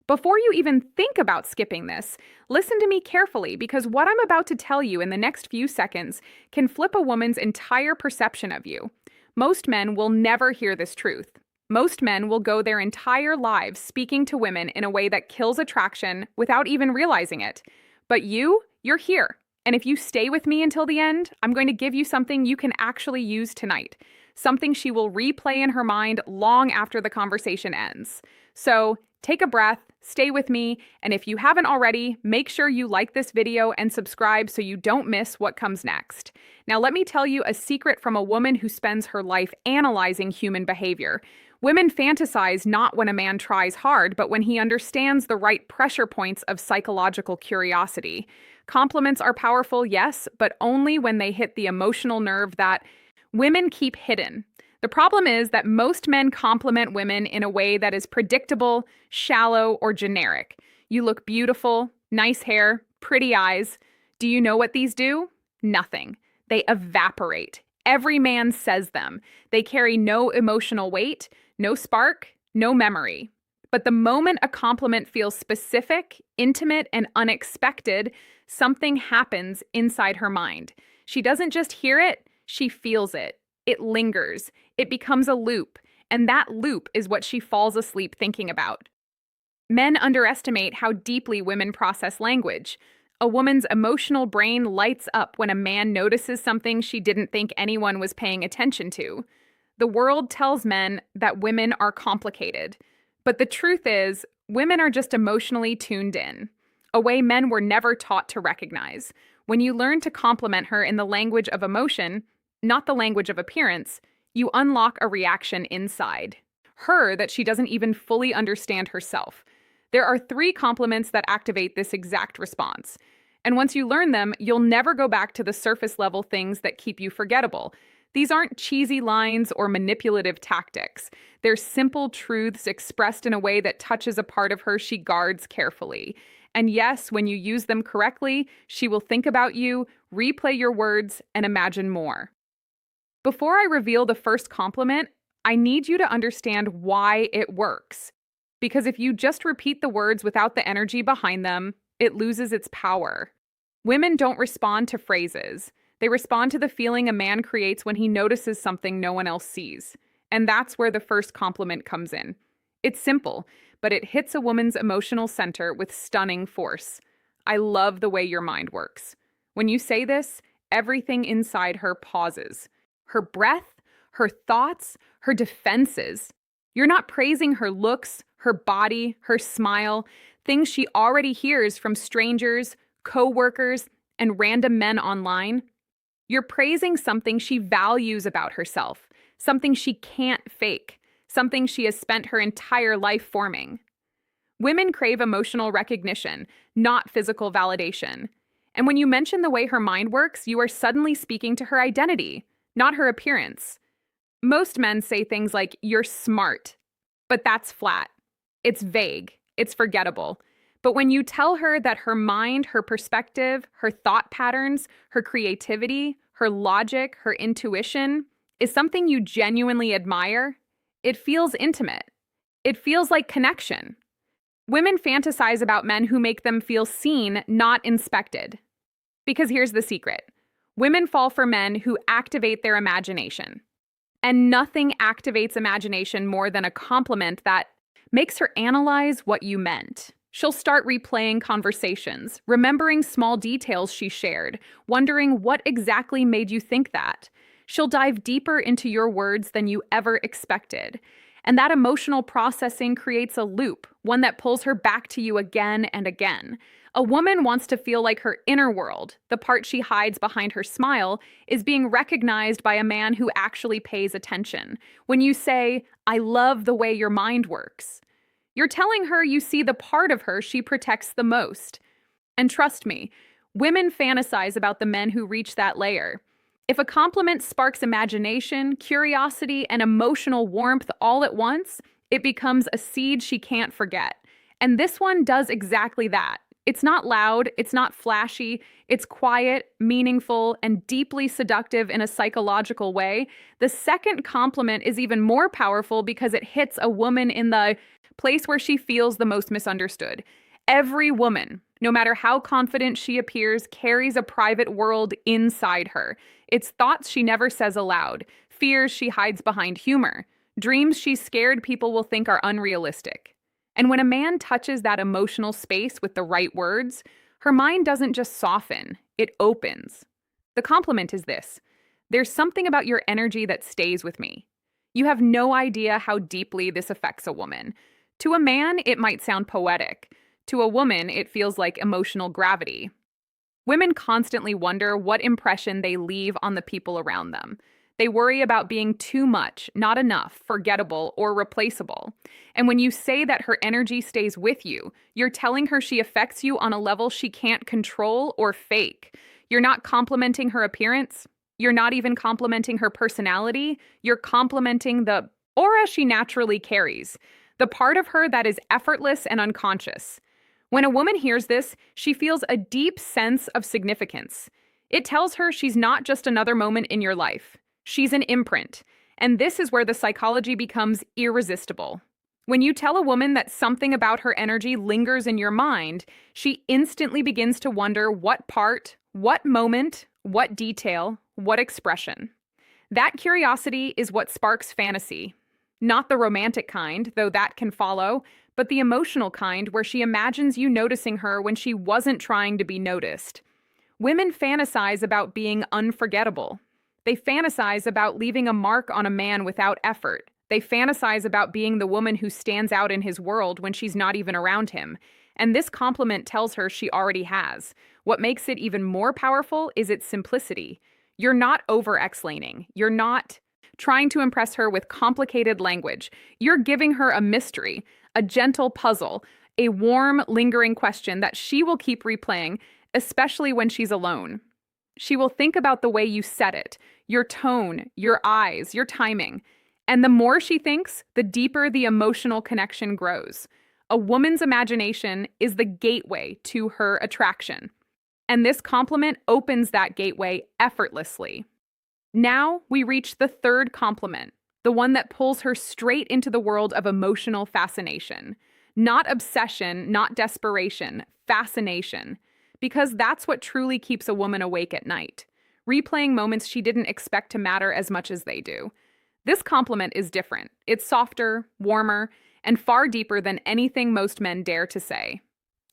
Before you even think about skipping this, listen to me carefully because what I'm about to tell you in the next few seconds can flip a woman's entire perception of you. Most men will never hear this truth. Most men will go their entire lives speaking to women in a way that kills attraction without even realizing it. But you're here. And if you stay with me until the end, I'm going to give you something you can actually use tonight. Something she will replay in her mind long after the conversation ends. So take a breath, stay with me, and if you haven't already, make sure you like this video and subscribe so you don't miss what comes next. Now let me tell you a secret from a woman who spends her life analyzing human behavior. Women fantasize not when a man tries hard, but when he understands the right pressure points of psychological curiosity. Compliments are powerful, yes, but only when they hit the emotional nerve that women keep hidden. The problem is that most men compliment women in a way that is predictable, shallow, or generic. You look beautiful, nice hair, pretty eyes. Do you know what these do? Nothing. They evaporate. Every man says them. They carry no emotional weight, no spark, no memory. But the moment a compliment feels specific, intimate, and unexpected, something happens inside her mind. She doesn't just hear it, she feels it. It lingers. It becomes a loop, and that loop is what she falls asleep thinking about. Men underestimate how deeply women process language. A woman's emotional brain lights up when a man notices something she didn't think anyone was paying attention to. The world tells men that women are complicated. But the truth is, women are just emotionally tuned in, a way men were never taught to recognize. When you learn to compliment her in the language of emotion, not the language of appearance, you unlock a reaction inside her that she doesn't even fully understand herself. There are 3 compliments that activate this exact response. And once you learn them, you'll never go back to the surface level things that keep you forgettable. These aren't cheesy lines or manipulative tactics. They're simple truths expressed in a way that touches a part of her she guards carefully. And yes, when you use them correctly, she will think about you, replay your words, and imagine more. Before I reveal the first compliment, I need you to understand why it works. Because if you just repeat the words without the energy behind them, it loses its power. Women don't respond to phrases. They respond to the feeling a man creates when he notices something no one else sees. And that's where the first compliment comes in. It's simple, but it hits a woman's emotional center with stunning force. I love the way your mind works. When you say this, everything inside her pauses. Her breath, her thoughts, her defenses. You're not praising her looks, her body, her smile, things she already hears from strangers, co-workers, and random men online. You're praising something she values about herself, something she can't fake, something she has spent her entire life forming. Women crave emotional recognition, not physical validation. And when you mention the way her mind works, you are suddenly speaking to her identity, not her appearance. Most men say things like, "You're smart," but that's flat. It's vague. It's forgettable. But when you tell her that her mind, her perspective, her thought patterns, her creativity, her logic, her intuition is something you genuinely admire, it feels intimate. It feels like connection. Women fantasize about men who make them feel seen, not inspected. Because here's the secret. Women fall for men who activate their imagination. And nothing activates imagination more than a compliment that makes her analyze what you meant. She'll start replaying conversations, remembering small details she shared, wondering what exactly made you think that. She'll dive deeper into your words than you ever expected. And that emotional processing creates a loop, one that pulls her back to you again and again. A woman wants to feel like her inner world, the part she hides behind her smile, is being recognized by a man who actually pays attention. When you say, "I love the way your mind works," you're telling her you see the part of her she protects the most. And trust me, women fantasize about the men who reach that layer. If a compliment sparks imagination, curiosity, and emotional warmth all at once, it becomes a seed she can't forget. And this one does exactly that. It's not loud, it's not flashy, it's quiet, meaningful, and deeply seductive in a psychological way. The second compliment is even more powerful because it hits a woman in the place where she feels the most misunderstood. Every woman, no matter how confident she appears, carries a private world inside her. It's thoughts she never says aloud, fears she hides behind humor, dreams she's scared people will think are unrealistic. And when a man touches that emotional space with the right words, her mind doesn't just soften, it opens. The compliment is this: there's something about your energy that stays with me. You have no idea how deeply this affects a woman. To a man, it might sound poetic. To a woman, it feels like emotional gravity. Women constantly wonder what impression they leave on the people around them. They worry about being too much, not enough, forgettable, or replaceable. And when you say that her energy stays with you, you're telling her she affects you on a level she can't control or fake. You're not complimenting her appearance. You're not even complimenting her personality. You're complimenting the aura she naturally carries, the part of her that is effortless and unconscious. When a woman hears this, she feels a deep sense of significance. It tells her she's not just another moment in your life. She's an imprint. And this is where the psychology becomes irresistible. When you tell a woman that something about her energy lingers in your mind, she instantly begins to wonder what part, what moment, what detail, what expression. That curiosity is what sparks fantasy. Not the romantic kind, though that can follow, but the emotional kind where she imagines you noticing her when she wasn't trying to be noticed. Women fantasize about being unforgettable. They fantasize about leaving a mark on a man without effort. They fantasize about being the woman who stands out in his world when she's not even around him. And this compliment tells her she already has. What makes it even more powerful is its simplicity. You're not over-explaining. You're not trying to impress her with complicated language. You're giving her a mystery, a gentle puzzle, a warm, lingering question that she will keep replaying, especially when she's alone. She will think about the way you said it, your tone, your eyes, your timing. And the more she thinks, the deeper the emotional connection grows. A woman's imagination is the gateway to her attraction. And this compliment opens that gateway effortlessly. Now we reach the third compliment, the one that pulls her straight into the world of emotional fascination. Not obsession, not desperation, fascination. Because that's what truly keeps a woman awake at night, replaying moments she didn't expect to matter as much as they do. This compliment is different. It's softer, warmer, and far deeper than anything most men dare to say.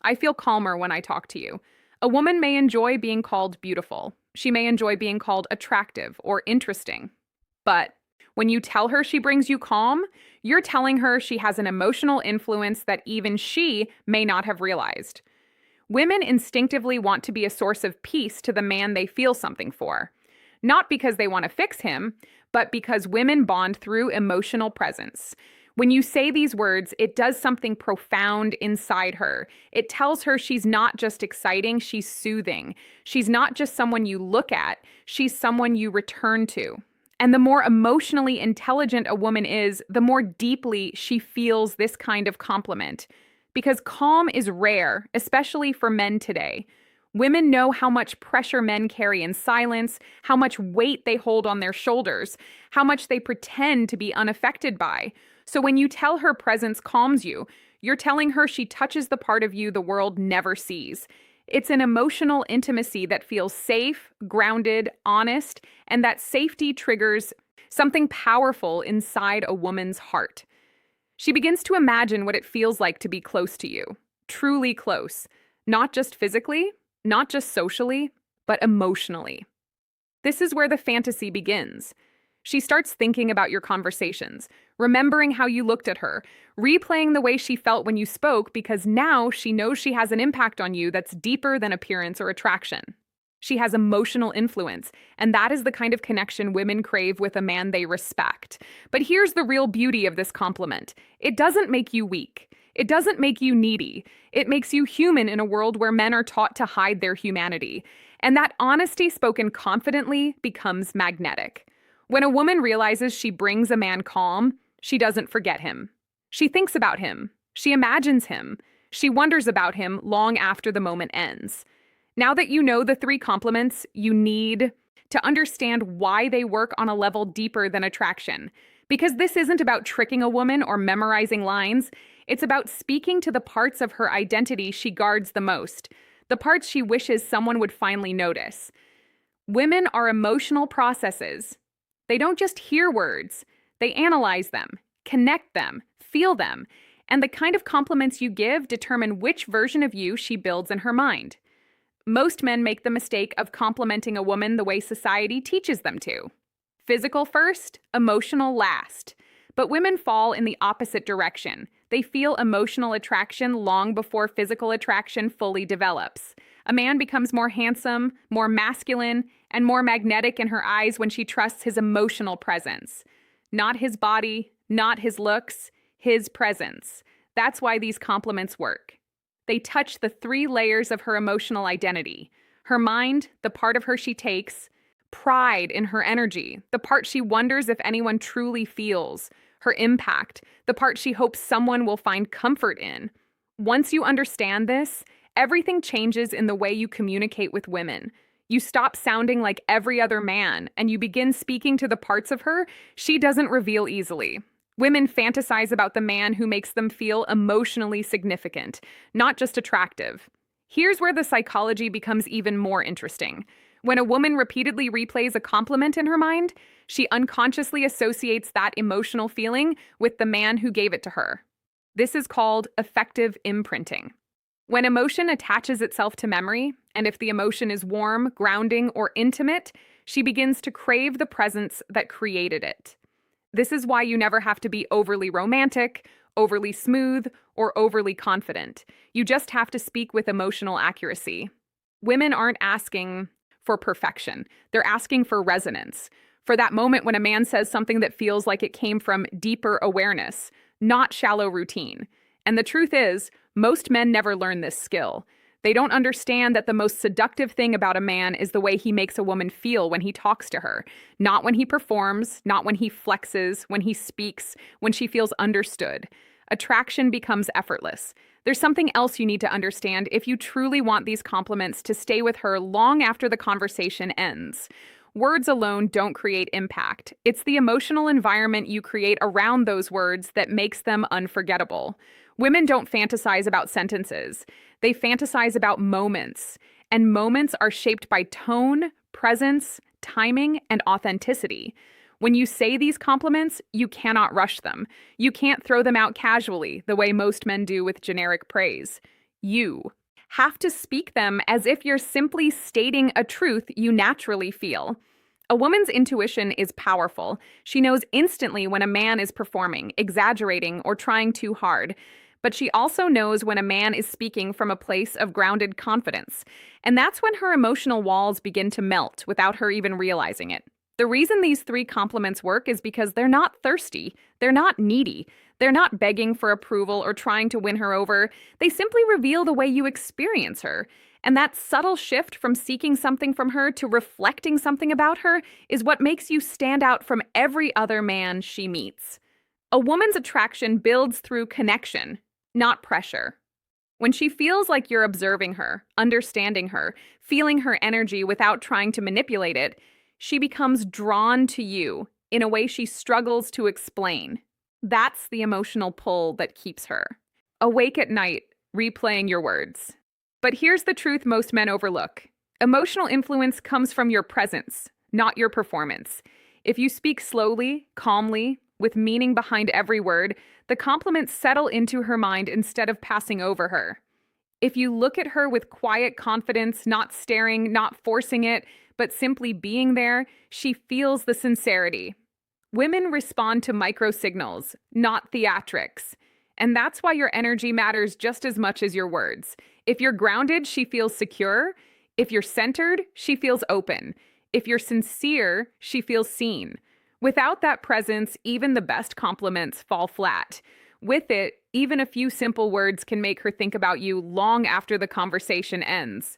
I feel calmer when I talk to you. A woman may enjoy being called beautiful. She may enjoy being called attractive or interesting. But when you tell her she brings you calm, you're telling her she has an emotional influence that even she may not have realized. Women instinctively want to be a source of peace to the man they feel something for. Not because they want to fix him, but because women bond through emotional presence. When you say these words, it does something profound inside her. It tells her she's not just exciting, she's soothing. She's not just someone you look at, she's someone you return to. And the more emotionally intelligent a woman is, the more deeply she feels this kind of compliment. Because calm is rare, especially for men today. Women know how much pressure men carry in silence, how much weight they hold on their shoulders, how much they pretend to be unaffected by. So when you tell her presence calms you, you're telling her she touches the part of you the world never sees. It's an emotional intimacy that feels safe, grounded, honest, and that safety triggers something powerful inside a woman's heart. She begins to imagine what it feels like to be close to you, truly close, not just physically, not just socially, but emotionally. This is where the fantasy begins. She starts thinking about your conversations, remembering how you looked at her, replaying the way she felt when you spoke because now she knows she has an impact on you that's deeper than appearance or attraction. She has emotional influence, and that is the kind of connection women crave with a man they respect. But here's the real beauty of this compliment. It doesn't make you weak. It doesn't make you needy. It makes you human in a world where men are taught to hide their humanity. And that honesty spoken confidently becomes magnetic. When a woman realizes she brings a man calm, she doesn't forget him. She thinks about him. She imagines him. She wonders about him long after the moment ends. Now that you know the three compliments, you need to understand why they work on a level deeper than attraction. Because this isn't about tricking a woman or memorizing lines. It's about speaking to the parts of her identity she guards the most, the parts she wishes someone would finally notice. Women are emotional processes. They don't just hear words, they analyze them, connect them, feel them, and the kind of compliments you give determine which version of you she builds in her mind. Most men make the mistake of complimenting a woman the way society teaches them to. Physical first, emotional last. But women fall in the opposite direction. They feel emotional attraction long before physical attraction fully develops. A man becomes more handsome, more masculine, and more magnetic in her eyes when she trusts his emotional presence. Not his body, not his looks, his presence. That's why these compliments work. They touch the 3 layers of her emotional identity: her mind, the part of her she takes; pride in her energy, the part she wonders if anyone truly feels; her impact, the part she hopes someone will find comfort in. Once you understand this, everything changes in the way you communicate with women. You stop sounding like every other man, and you begin speaking to the parts of her she doesn't reveal easily. Women fantasize about the man who makes them feel emotionally significant, not just attractive. Here's where the psychology becomes even more interesting. When a woman repeatedly replays a compliment in her mind, she unconsciously associates that emotional feeling with the man who gave it to her. This is called affective imprinting. When emotion attaches itself to memory, and if the emotion is warm, grounding, or intimate, she begins to crave the presence that created it. This is why you never have to be overly romantic, overly smooth, or overly confident. You just have to speak with emotional accuracy. Women aren't asking for perfection. They're asking for resonance, for that moment when a man says something that feels like it came from deeper awareness, not shallow routine. And the truth is, most men never learn this skill. They don't understand that the most seductive thing about a man is the way he makes a woman feel when he talks to her. Not when he performs, not when he flexes, when he speaks, when she feels understood. Attraction becomes effortless. There's something else you need to understand if you truly want these compliments to stay with her long after the conversation ends. Words alone don't create impact. It's the emotional environment you create around those words that makes them unforgettable. Women don't fantasize about sentences. They fantasize about moments. And moments are shaped by tone, presence, timing, and authenticity. When you say these compliments, you cannot rush them. You can't throw them out casually, the way most men do with generic praise. You have to speak them as if you're simply stating a truth you naturally feel. A woman's intuition is powerful. She knows instantly when a man is performing, exaggerating, or trying too hard. But she also knows when a man is speaking from a place of grounded confidence. And that's when her emotional walls begin to melt without her even realizing it. The reason these 3 compliments work is because they're not thirsty, they're not needy, they're not begging for approval or trying to win her over. They simply reveal the way you experience her. And that subtle shift from seeking something from her to reflecting something about her is what makes you stand out from every other man she meets. A woman's attraction builds through connection, not pressure. When she feels like you're observing her, understanding her, feeling her energy without trying to manipulate it, she becomes drawn to you in a way she struggles to explain. That's the emotional pull that keeps her. Awake at night, replaying your words. But here's the truth most men overlook. Emotional influence comes from your presence, not your performance. If you speak slowly, calmly, with meaning behind every word, the compliments settle into her mind instead of passing over her. If you look at her with quiet confidence, not staring, not forcing it, but simply being there, she feels the sincerity. Women respond to microsignals, not theatrics. And that's why your energy matters just as much as your words. If you're grounded, she feels secure. If you're centered, she feels open. If you're sincere, she feels seen. Without that presence, even the best compliments fall flat. With it, even a few simple words can make her think about you long after the conversation ends.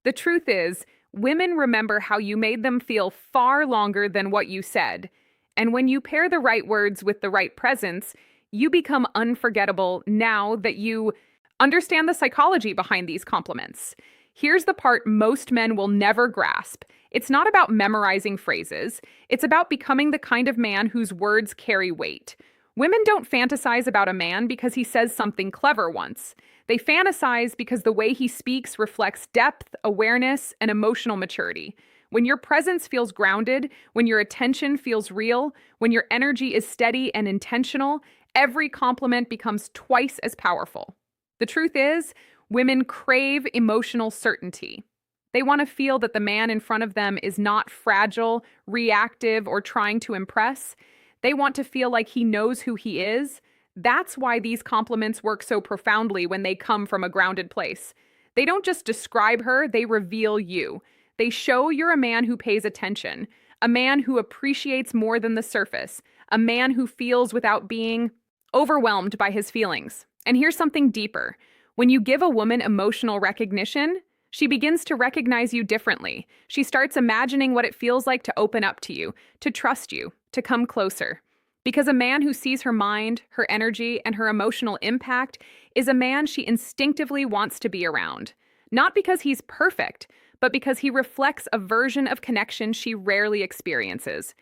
The truth is, women remember how you made them feel far longer than what you said. And when you pair the right words with the right presence, you become unforgettable now that you understand the psychology behind these compliments. Here's the part most men will never grasp. It's not about memorizing phrases. It's about becoming the kind of man whose words carry weight. Women don't fantasize about a man because he says something clever once. They fantasize because the way he speaks reflects depth, awareness, and emotional maturity. When your presence feels grounded, when your attention feels real, when your energy is steady and intentional, every compliment becomes twice as powerful. The truth is, women crave emotional certainty. They want to feel that the man in front of them is not fragile, reactive, or trying to impress. They want to feel like he knows who he is. That's why these compliments work so profoundly when they come from a grounded place. They don't just describe her, they reveal you. They show you're a man who pays attention, a man who appreciates more than the surface, a man who feels without being overwhelmed by his feelings. And here's something deeper. When you give a woman emotional recognition, she begins to recognize you differently. She starts imagining what it feels like to open up to you, to trust you, to come closer. Because a man who sees her mind, her energy, and her emotional impact is a man she instinctively wants to be around. Not because he's perfect, but because he reflects a version of connection she rarely experiences.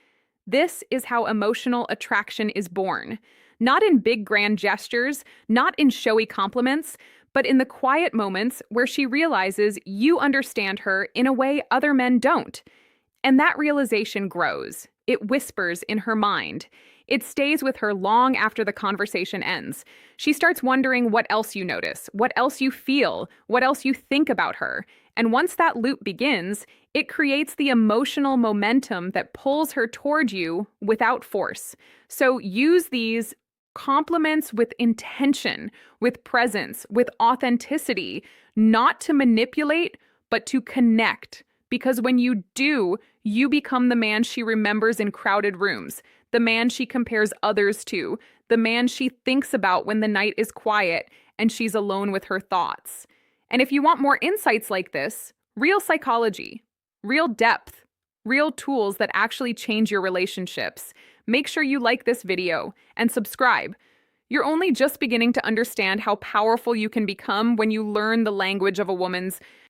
This is how emotional attraction is born. Not in big grand gestures, not in showy compliments, but in the quiet moments where she realizes you understand her in a way other men don't. And that realization grows. It whispers in her mind. It stays with her long after the conversation ends. She starts wondering what else you notice, what else you feel, what else you think about her. And once that loop begins, it creates the emotional momentum that pulls her toward you without force. So use these compliments with intention, with presence, with authenticity, not to manipulate, but to connect. Because when you do, you become the man she remembers in crowded rooms, the man she compares others to, the man she thinks about when the night is quiet and she's alone with her thoughts. And if you want more insights like this, real psychology, real depth, real tools that actually change your relationships, make sure you like this video and subscribe. You're only just beginning to understand how powerful you can become when you learn the language of a woman's